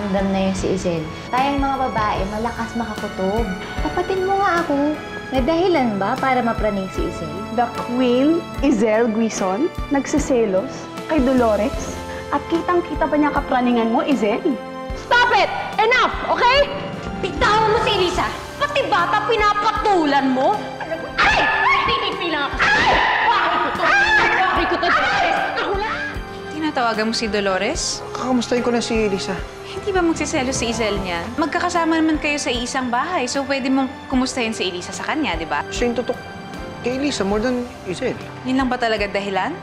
nagpaparamdam na yun si Izel. Tayong mga babae, malakas makakutob. Tapatin mo nga ako. May dahilan ba para mapraning si Izel? The Queen, Izel Guison, nagsiselos kay Dolores. At kitang-kita pa niya kapraningan mo, Izel. Stop it! Enough! Okay? Bitawan mo si Elisa! Pati bata pinapatulan mo! Ay! Pinipilang ako sa ay! Wakay ko to! Dolores! Ako lang! Tinatawagan mo si Dolores? Kakamustahin ko na si Elisa. Hindi ba magsiselo si Izel niyan? Magkakasama naman kayo sa isang bahay, so pwede mong kumustahin si Elisa sa kanya, di ba? Siya yung tutok kay Elisa more than Izel. Yun lang ba talaga dahilan?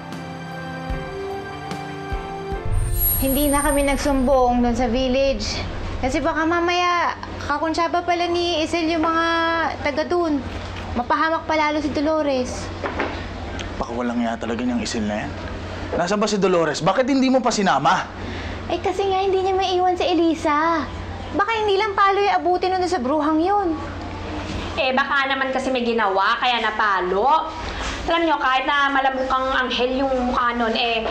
Hindi na kami nagsumbong doon sa village. Kasi baka mamaya, kakunsyaba pala ni Izel yung mga taga doon. Mapahamak palalo si Dolores. Pakawalang nga talaga niyang Isil na yan. Nasaan ba si Dolores? Bakit hindi mo pa sinama? Eh kasi nga hindi niya maiwan si Elisa. Baka hindi lang palo yung abutin nun sa bruhang yun. Eh, baka naman kasi may ginawa, kaya napalo. Alam nyo, kahit na malamukang anghel yung mukha nun, eh,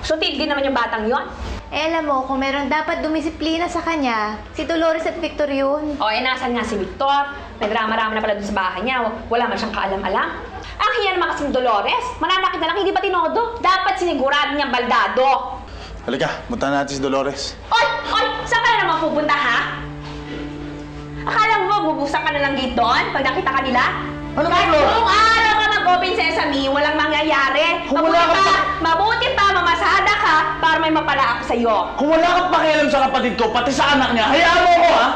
sutil din naman yung batang yon. Eh alam mo, kung meron dapat dumisiplina sa kanya, si Dolores at Victor yun. O, eh, nasan nga si Victor? May drama-rama na pala dun sa bahay niya. Wala man siyang kaalam-alam. Ang hiya naman kasing Dolores. Mananakit na lang, hindi ba tinodo? Dapat sinigurado niyang baldado. Halika, punta natin si Dolores. Oy! Oy! Saan ka na naman pupunta, ha? Akala mo ba bubusan ka na lang gate doon pag nakita ka nila? Ano ba, Kahit Flora? buong araw ka mag-open sesame, walang mangyayari. Kung wala Mabuti pa, mamasada ka para may mapala ako sa'yo. Kung wala kang pakialam sa kapatid ko, pati sa anak niya, hayaan mo ko, ha?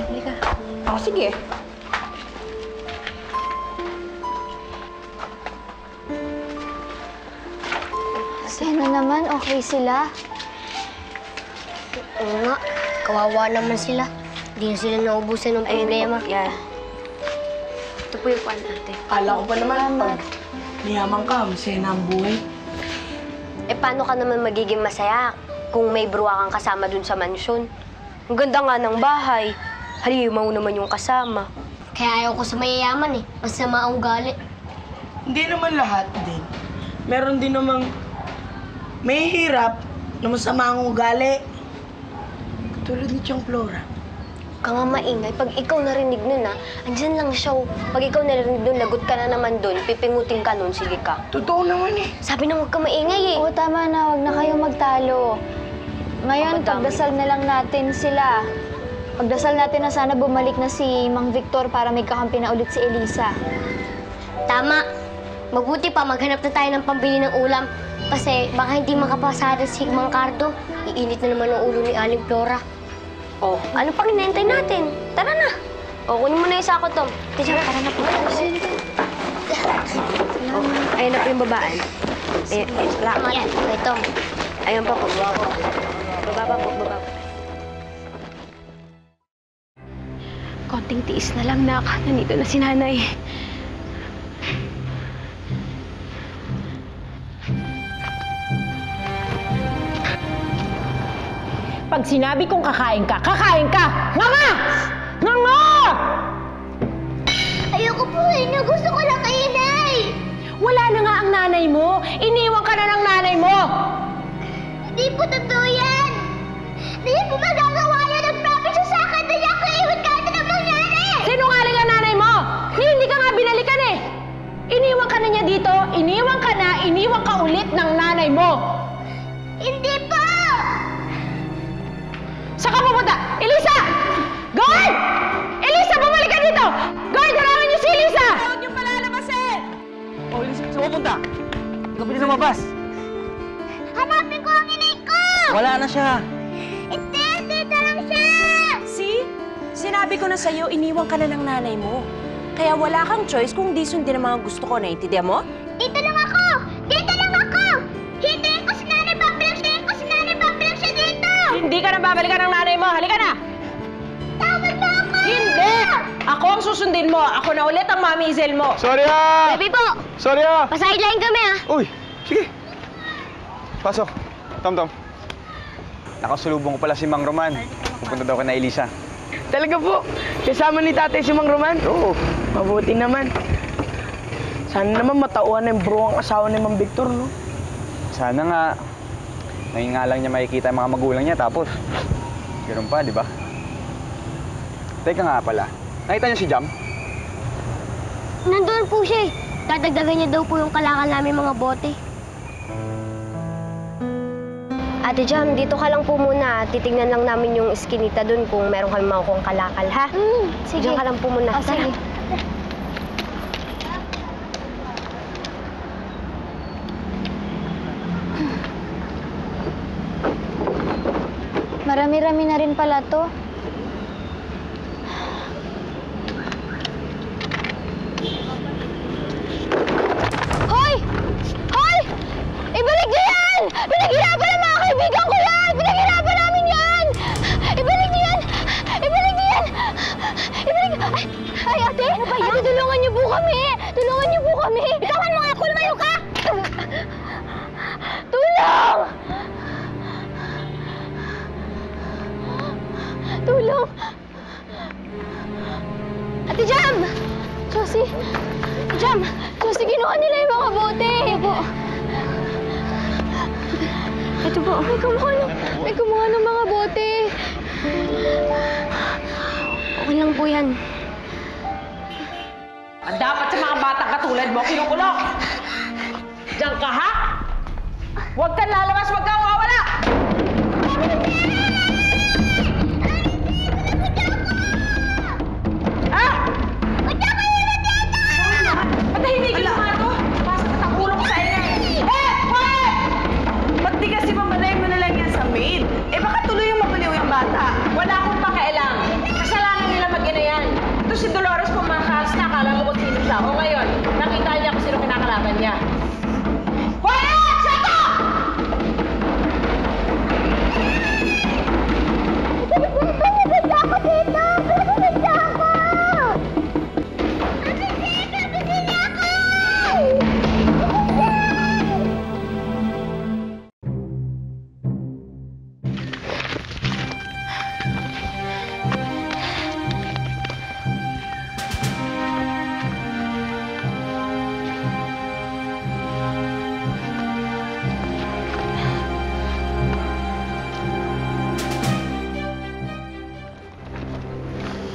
Halika. O, sige. Sana naman okay sila. Oo nga, kawawa naman sila. Hindi na sila naubusan ng problema. Yan. Ito po yung pan natin. Kala ko pa naman, pag mayaman ka, masaya na ang buhay. Eh, paano ka naman magiging masaya kung may bruwa kang kasama dun sa mansyon? Ang ganda nga ng bahay. Halimaw naman yung kasama. Kaya ayaw ko sa mayayaman eh. Masama ang ugali. Hindi naman lahat din. Meron din namang may hirap na masama ang ugali. Tulad ni Chong Flora. Ka nga maingay. Pag ikaw narinig nun andyan lang siya. Pag ikaw narinig nun, lagot ka na naman dun, pipingutin ka nun, sige ka. Totoo naman eh. Sabi na huwag ka maingay eh. Oo, tama na. Huwag na kayong magtalo. Ngayon, pagdasal na lang natin sila. Pagdasal natin na sana bumalik na si Mang Victor para may kakampi na ulit si Elisa. Tama. Mabuti pa maghanap na tayo ng pambili ng ulam. Kasi baka hindi makapasada si Mang Cardo. Iinit na naman ang ulo ni Aling Flora. Oh, ano pang hinihintay natin? Tara na. O, kunin mo na yung sako, Tom. Tara na po. Salamat. Ayun na po yung babaan. Ayun, salamat. Yan, kay Tom. Ayun pa po. Baba po, baba po. Konting tiis na lang, nak. Nandito na si nanay. Pag sinabi kong kakain ka, kakain ka! Nga nga! Nga nga! Ayoko po eh. Gusto ko lang kay Inay. Wala na nga ang nanay mo. Iniwan ka na ng nanay mo. Hindi po totoo yan. Hindi po magagawa yan. Nag-promise siya sa akin na niya ko iwan kahit anong mangyari. Sinungaling ang nanay mo. Hindi ka nga binalikan eh. Iniwan ka na niya dito. Iniwan ka ulit ng nanay mo. Hindi po. Saan ka pupunta? Elisa! Goy! Elisa, bumalik ka dito! Goy, dalawin niyo si Elisa! Huwag niyo palalabasin! Oh, Elisa, saan pupunta? Hindi ka pwede lumabas. Hanapin ko ang inay ko. Wala na siya. Hindi, dito lang siya. See? Sinabi ko na sa'yo, iniwan ka na ng nanay mo. Kaya wala kang choice kung di sundin ang mga gusto ko. Naintindihan mo? Dito lang ako. Dito lang ako. Hintayin ko si Nanay Pampilong. Hintayin ko si Nanay Pampilong siya dito. Hindi ka na babalikan ng nanay mo. Halika na! Tawag mo ako. Hindi! Ako ang susundin mo. Ako na ulit ang mami Izel mo. Sorry ah! Baby po, Sorry ah! pa-sideline kami Uy, sige. Pasok. Tom. Nakasulubong ko pala si Mang Roman. Pupunta daw ka na Elisa. Talaga po. Kasama ni tatay si Mang Roman. Oo. Mabuti naman. Sana naman matauhan ng bro ang asawa ni Mang Victor, no? Sana nga. Ngayon nga lang niya makikita yung mga magulang niya, tapos ganoon pa, di ba? Teka nga pala, nakita niyo si Jam? Nandun po siya eh. Dadagdagan niya daw po yung kalakal namin mga bote. Ate Jam, dito ka lang po muna. Titignan lang namin yung iskinita dun kung meron kami makukuha kalakal, ha? Sige. Diyan ka lang po muna. Oh, sige. Marami-rami na rin pala to. Hoy! Hoy! Ibalik niyo yan! Pinaghirapan ng mga kaibigan ko yan! Pinaghirapan namin yan! Ibalik niyo yan! Ibalik niyo yan! Ibalik... Ay, ate! Ano ba yan? Ate, tulungan niyo po kami! Tulungan niyo po kami! Bitawan mo nga ako! Lumayo ka! Tulong! Tulong! Ate Jam! Josie! Jam! Josie, kinuha nila yung mga bote! Ito po. May kumuha ng mga bote. Okay lang po yan. Ang dapat sa mga batang katulad mo, kinukulong! Diyan ka, ha? Huwag kang lalabas, huwag kang mawawala! Ah! Patahimigin mo nga ito! Pasok at ang ulo ko sa inyo! Quiet! Ba't di kasi mamalay mo na lang yan sa maid? Eh baka tuloy yung mabaliw yung bata. Wala akong pakialam. Kasalanan nila mag-ina yan. Ito si Dolores pumakas na akala mo kung sino siya. O ngayon, nakita niya kung sino kinakalaban niya. Quiet! Shut up! Pinaganda ako dito! Pinaganda ako!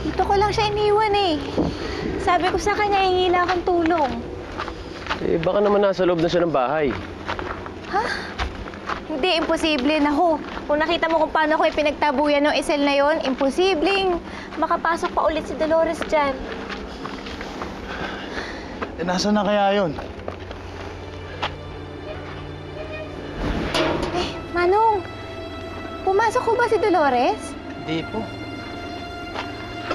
Dito ko lang siya iniwan eh. Sabi ko sa kanya, hingi na akong tulong. Eh, baka naman nasa loob na siya ng bahay. Ha? Hindi, imposible. Naku, kung nakita mo kung paano ko ipinagtabuyan ng Isel na yon, imposibleng makapasok pa ulit si Dolores dyan. Eh, nasa na kaya yun? Eh, Manong, pumasok ko ba si Dolores? Hindi po.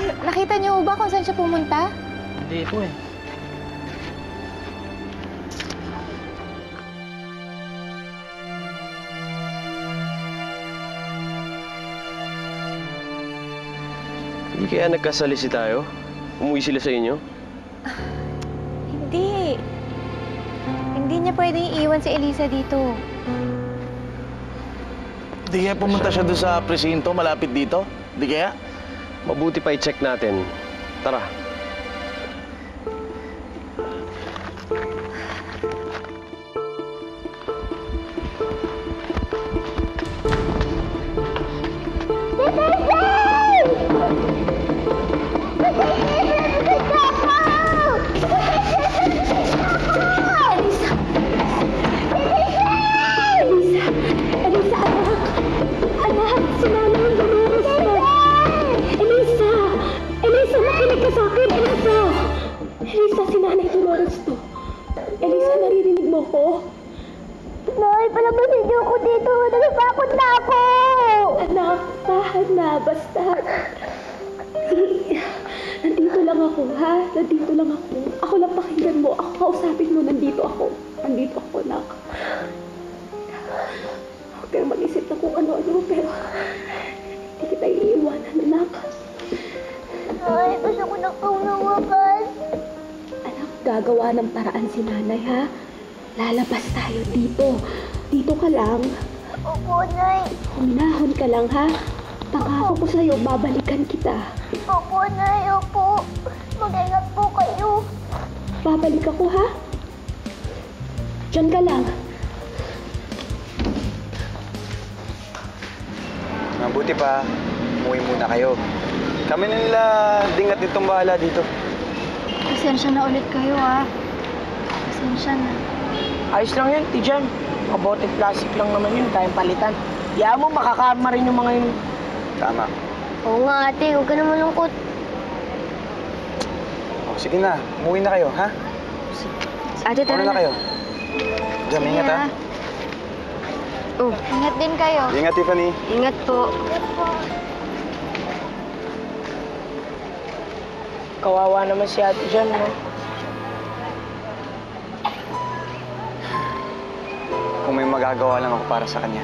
Nakita niyo ba kung saan siya pumunta? Hindi po eh. Hindi kaya nagkasalisi tayo? Umuwi sila sa inyo? Hindi. Hindi niya pwedeng iiwan si Elisa dito. Di kaya pumunta siya doon sa presinto, malapit dito? Di kaya? Mabuti pa i-check natin. Tara. Nay, palabasin niyo ako dito. Natatakot na ako. Anak, tahan na. Basta. Nandito lang ako, ha? Nandito lang ako. Ako lang pakinggan mo. Ako kausapin mo. Nandito ako. Nandito ako, anak. Huwag kang mag-isip na kung ano-ano, pero hindi kita iiwanan, anak. Nay, gusto ko ng kaunawakan. Anak, gagawa ng paraan si nanay, ha? Lalabas tayo dito. Dito ka lang. Opo, Nay. Huminahon ka lang, ha? Pangako ko sa'yo, babalikan kita. Opo, Nay. Opo. Mag-ingat po kayo. Babalik ako, ha? Diyan ka lang. Mabuti pa, umuwi muna kayo. Kami na nila dingat nitong bahala dito. Pasensya na ulit kayo, Pasensya na. Ayos lang yun, Tijan. Kabote plastic lang naman yun, tayong palitan. Kaya mo, makakarma rin yung mga yun. Tama. Oo nga, ate. Huwag ka na malungkot. O, sige na. Umuwi na kayo, ha? Ate, tara Umuwi na kayo. Diyan, ingat, ha? Ingat din kayo. Ingat, Tiffany. Ingat po. Kawawa naman si ate dyan, no? Kung may magagawa lang ako para sa kanya.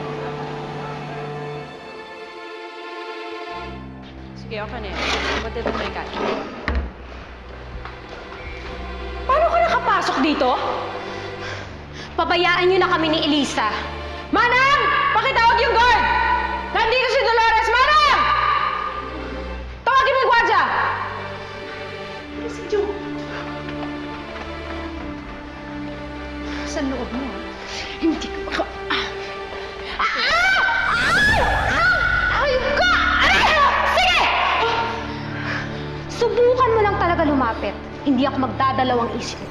Sige, okay na yan. Kapatid mo yung catch. Paano ka nakapasok dito? Pabayaan niyo na kami ni Elisa. Manang! Pakitawag yung guard! Nandito si Dolores! Manang! Tawagin mo yung gwardiya! Si Joe. Sa loob mo, hindi ka maka... Ayun ka! Sige! Subukan mo lang talaga lumapit. Hindi ako magdadalawang isip.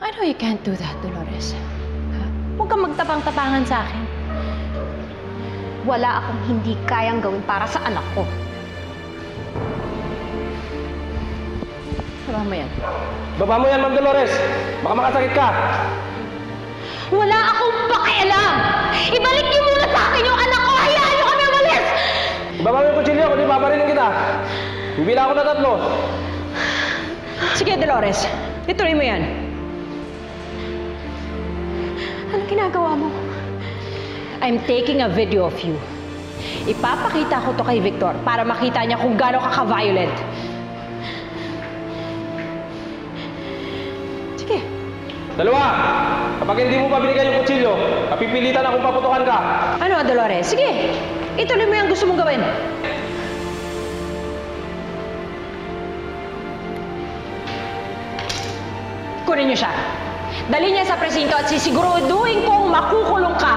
I know you can't do that, Dolores. Huwag kang magtapang-tapangan sa akin. Wala akong hindi kayang gawin para sa anak ko. Baba mo yan. Baba mo yan, Ma'am Dolores. Baka makasakit ka. Wala akong pakialam! Ibalik niyo muna sa akin yung anak ko! Hayaan niyo kami umalis! Ibaba mo yung kutsilyo, kundi paparinin kita. Bibila ako na 3. Sige, Dolores. Ituloy mo yan. Anong ginagawa mo? I'm taking a video of you. Ipapakita ko to kay Victor para makita niya kung gaano ka-violent. Sige. 2! Kapag hindi mo pa binigay yung kutsilyo, kapipilitan akong paputukan ka. Ano, Dolores? Sige. Ituloy mo yung gusto mong gawin. Kunin niyo siya. Dali niya sa presinto at sisiguruduhin kong makukulong ka.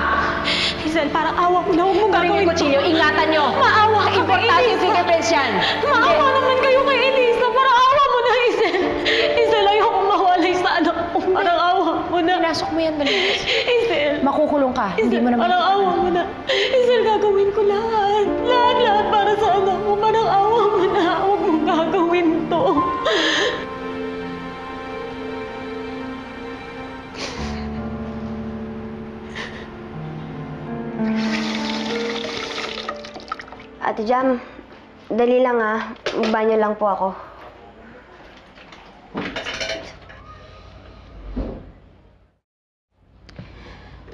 Hazel, parang awa mo na. Huwag mong gawin yung kutsilyo. Ingatan niyo. Maawa ka importante yung fingerprints yan. Maawa naman kayo kay Elisa. Parang awa mo na, Hazel. Hazel, ayoko mawalay sa anak ko. Parang awa mo na. Pinasok mo yan, Dolores. Hazel. Makukulong ka. Hindi mo naman. Parang awa mo na. Hazel, gagawin ko lahat. Lahat para sa anak mo. Parang awa mo na. Huwag mong gagawin to. Ate Jam, dali lang Magbanyo lang po ako.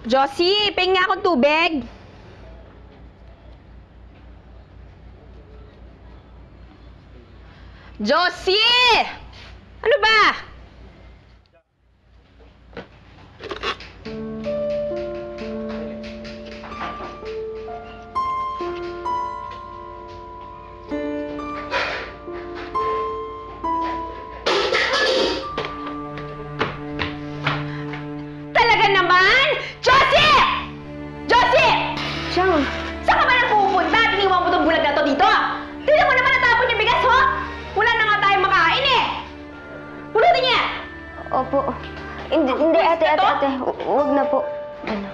Josie, ping nga akong tubig. Josie! Ano ba? Talaga naman? Josie! Josie! Siyang, Saan ka ba nang pupunta at iniwan mo itong bulag na to dito? Tignan mo naman natapon yung bigas, ho? Wala na nga tayong makain eh! Pulutin niya! opo. Hindi, ate. Huwag na po. Ano?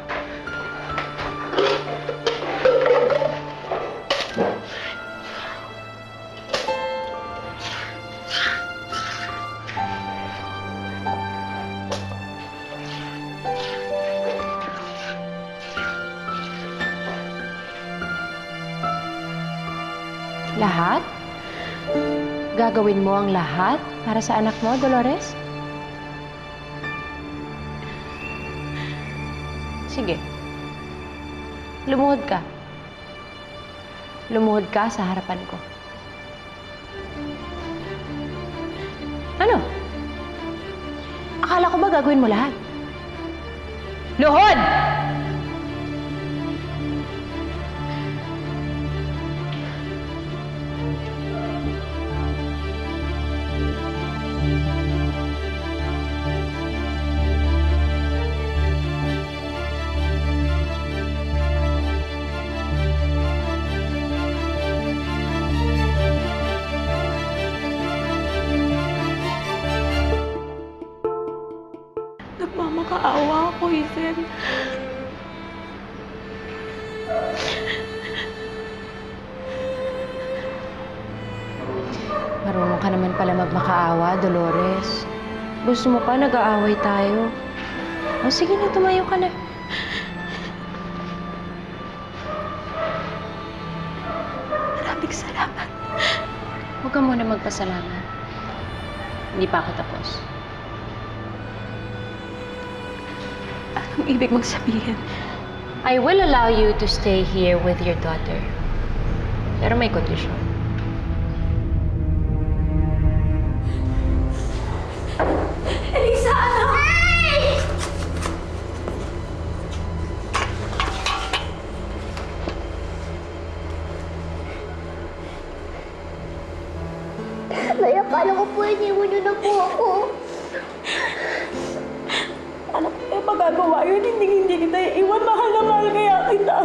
Lahat? Gagawin mo ang lahat para sa anak mo, Dolores? Sige. Lumuhod ka. Lumuhod ka sa harapan ko. Ano? Akala ko ba gagawin mo lahat? Luhod! ka naman pala magmakaawa, Dolores. Gusto mo pa nag-aaway tayo? O sige na, tumayo ka na. Maraming salamat. Huwag ka muna magpasalamat. Hindi pa ako tapos. Anong ibig mong sabihin? I will allow you to stay here with your daughter. Pero may kondisyon. Elisa, ano? Nay, akala ko po iniwan niyo na po ako. Anak, eh, magagawa yun. Hindi kita iiwan. Mahal na mahal kaya kita.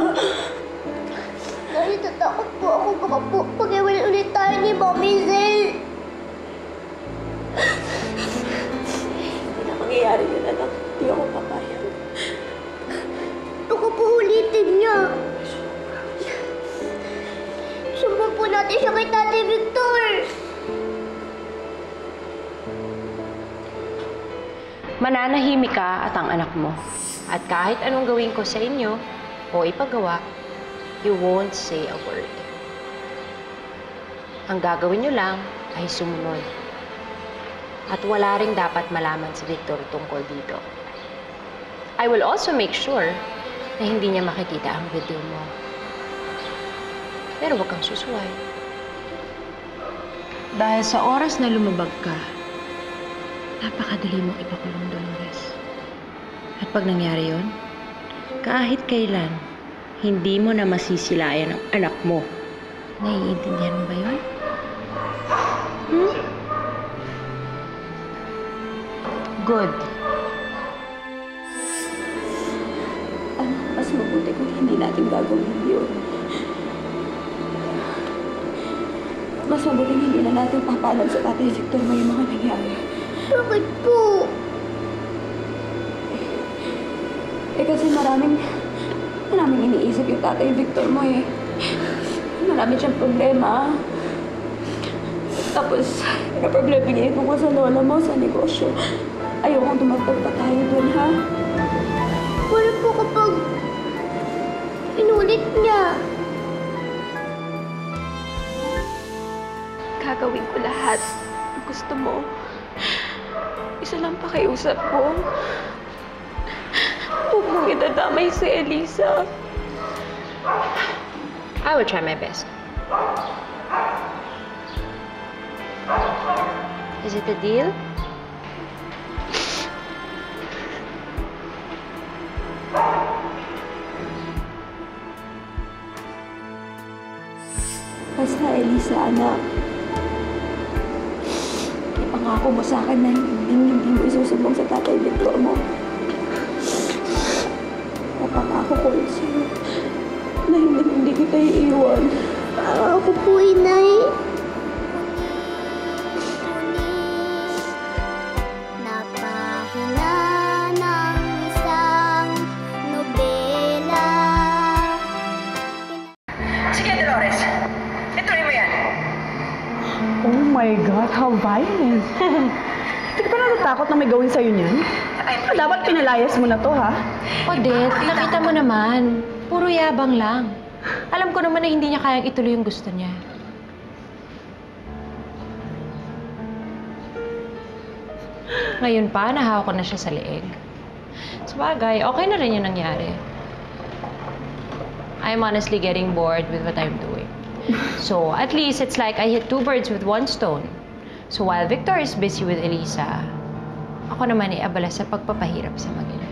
Nay, natatakot po ako. Baka po pag-iwanan ulit tayo ni Mommy Zel. Hindi na mangyayari yun, anak. Hindi ako papayag. Baka po ulitin niya. Sumbong po natin siya kay Tatay Victor. Mananahimik ka at ang anak mo. At kahit anong gawin ko sa inyo o ipagawa, you won't say a word. Ang gagawin nyo lang ay sumunod. At wala ring dapat malaman si Victor tungkol dito. I will also make sure na hindi niya makikita ang video mo. Pero huwag kang susuway. Dahil sa oras na lumabag ka, napakadali mong ipakulong, Dolores. At pag nangyari yun, kahit kailan, hindi mo na masisilayan ang anak mo. Naiintindihan mo ba yun? Good. Anak, mas mabuti kung hindi natin gagawin yun. Mas mabuti hindi na natin papalam sa Tatay Victor mo yung mga nangyari. Bakit po? Eh kasi maraming iniisip yung Tatay Victor mo eh. Marami siyang problema. Tapos, problema niya tungkol sa lola mo sa negosyo. Ayokong tumagpag pa tayo dun, ha? Wala po kapag inulit niya. Gagawin ko lahat ang gusto mo. Isa lang pakiusap ko. Huwag mong idadamay si Elisa. I will try my best. Is it a deal? Basta, Elisa, anak. Ipangako mo sa akin na hindi mo isusumbong sa Tatay Victor mo. Napangako ko rin sa'yo na hindi kita iiwan. Ako po, Inay. Napahina ng isang nobela. Sige, Dolores. Ituloy mo yan. Oh my God, how violent. Hindi ka pa natatakot na may gawin sa'yo niyan? Dapat pinalayas mo na to, ha? Odette, nakita mo naman. Puro yabang lang. Alam ko naman na hindi niya kayang ituloy yung gusto niya. Ngayon pa, nahawa ko na siya sa leeg. Sabagay, okay na rin yung nangyari. I'm honestly getting bored with what I'm doing. So, at least it's like I hit two birds with one stone. So, while Victor is busy with Elisa, ako naman iabala sa pagpapahirap sa mag-ina.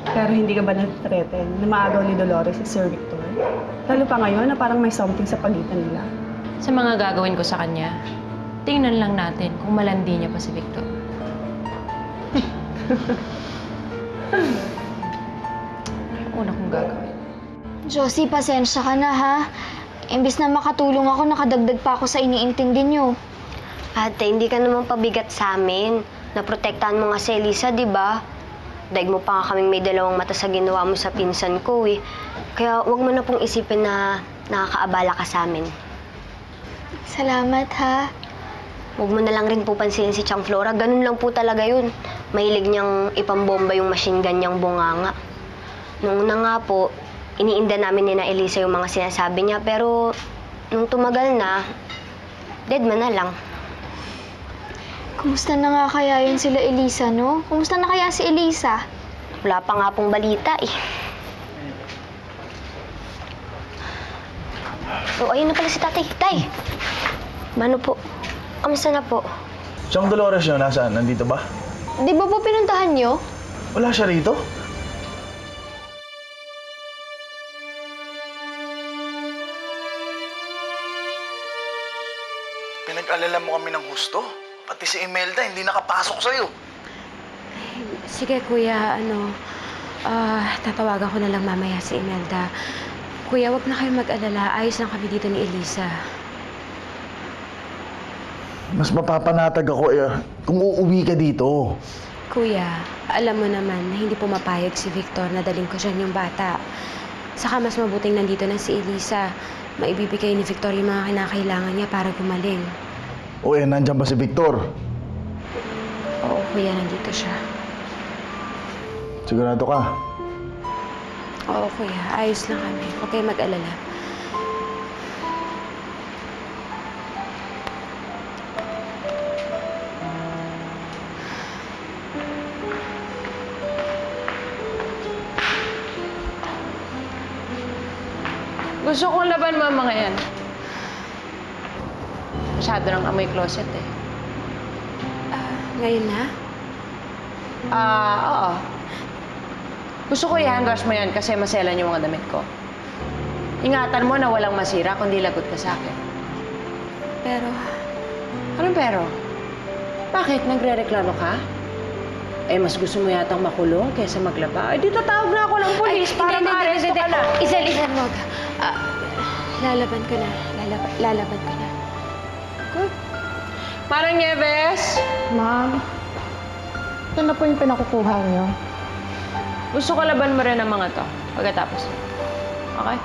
Pero hindi ka ba na-threaten na maagaw ni Dolores si Sir Victor? Lalo pa ngayon na parang may something sa pagitan nila. Sa mga gagawin ko sa kanya, tingnan lang natin kung malandi niya pa si Victor. Una kong gagawin. Josie, pasensya ka na, ha? Imbis na makatulong ako, nakadagdag pa ako sa iniintindi niyo. Ate, hindi ka naman pabigat sa amin. Naprotektahan mo nga si Elisa, di ba? Daig mo pa nga kaming may dalawang mata sa ginawa mo sa pinsan ko, eh. Kaya huwag mo na pong isipin na nakakaabala ka sa amin. Salamat, ha? Huwag mo na lang rin po pansinin si Chang Flora. Ganun lang po talaga yun. Mahilig niyang ipambomba yung machine gun niyang bunganga. Nung una nga po, iniinda namin ni na Elisa yung mga sinasabi niya. Pero nung tumagal na, dead man na lang. Kumusta na nga kaya yun sila Elisa, no? Kumusta na kaya si Elisa? Wala pa nga pong balita eh. Oh, ayun na pala si tatay. Tay! Mano po? Kamusta na po? Siyang Dolores yun, nasaan? Nandito ba? Di ba po pinuntahan niyo? Wala siya rito? Pinag-alala mo kami ng husto. Pati si Imelda, hindi nakapasok sa'yo. Sige, kuya, tatawagan ko na lang mamaya si Imelda. Kuya, wag na kayo mag-alala. Ayos lang kami dito ni Elisa. Mas mapapanatag ako kung uuwi ka dito. Kuya, alam mo naman na hindi pumapayag si Victor na daling ko siya yung bata. Saka mas mabuting nandito na si Elisa. Maibibigay ni Victor yung mga kinakailangan niya para gumaling. O nandyan ba si Victor? Oo, kuya, nandito siya. Sigurado ka? Oo, kuya. Ayos lang kami. Huwag kayo mag-alala. Gusto kong laban mo mga yan. Masyado nang amoy closet eh. Ngayon na? Oo. Gusto ko i-hand wash mo yan kasi maselan yung mga damit ko. Ingatan mo na walang masira kundi lagot ka sa akin. Pero... Anong pero? Bakit? Nagre-reklamo ka? Eh, mas gusto mo yatang makulong kaysa maglaba. Eh, di tatawag na ako ng polis para ma-arresto ka na. Isel, wag. Lalaban ko na. Lalaban ko na. Good. Parang Nieves. Ma'am, ito na po yung pinakukuha niyo. Gusto ko laban mo rin ang mga to pagkatapos. Okay?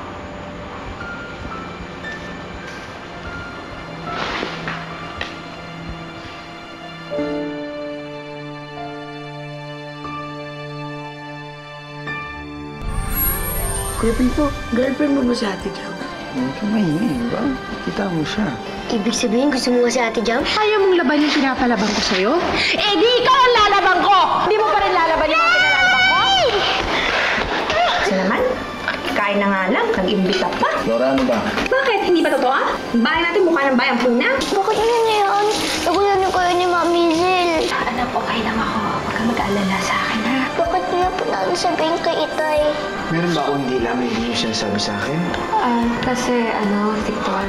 Kuya Pipo, girlfriend mo ba si Ate Jam? Huwag ka maingay, ba? Kita mo siya. Ibig sabihin, gusto mo nga si Ate Jam? Ayaw mong laban yung pinapalaban ko sa'yo? Eh, di ikaw ang lalaban ko! Di mo pa rin lalaban yung mga pinalalaban ko? Kasi naman, kain na nga lang, nag-imbita pa. Laura, ano ba? Bakit? Hindi ba totoo? Bahay natin mukha ng bayang puna. Bakit yun na yan? Nagulan niyo kayo ni Mami Zil. Anak, okay lang ako. Huwag ka mag-alala sa akin, ha? Bakit niyo po natin sabihin kay Itay? Meron ba akong hindi lang may hindi niyo sinasabi sa akin? Kasi, Victor,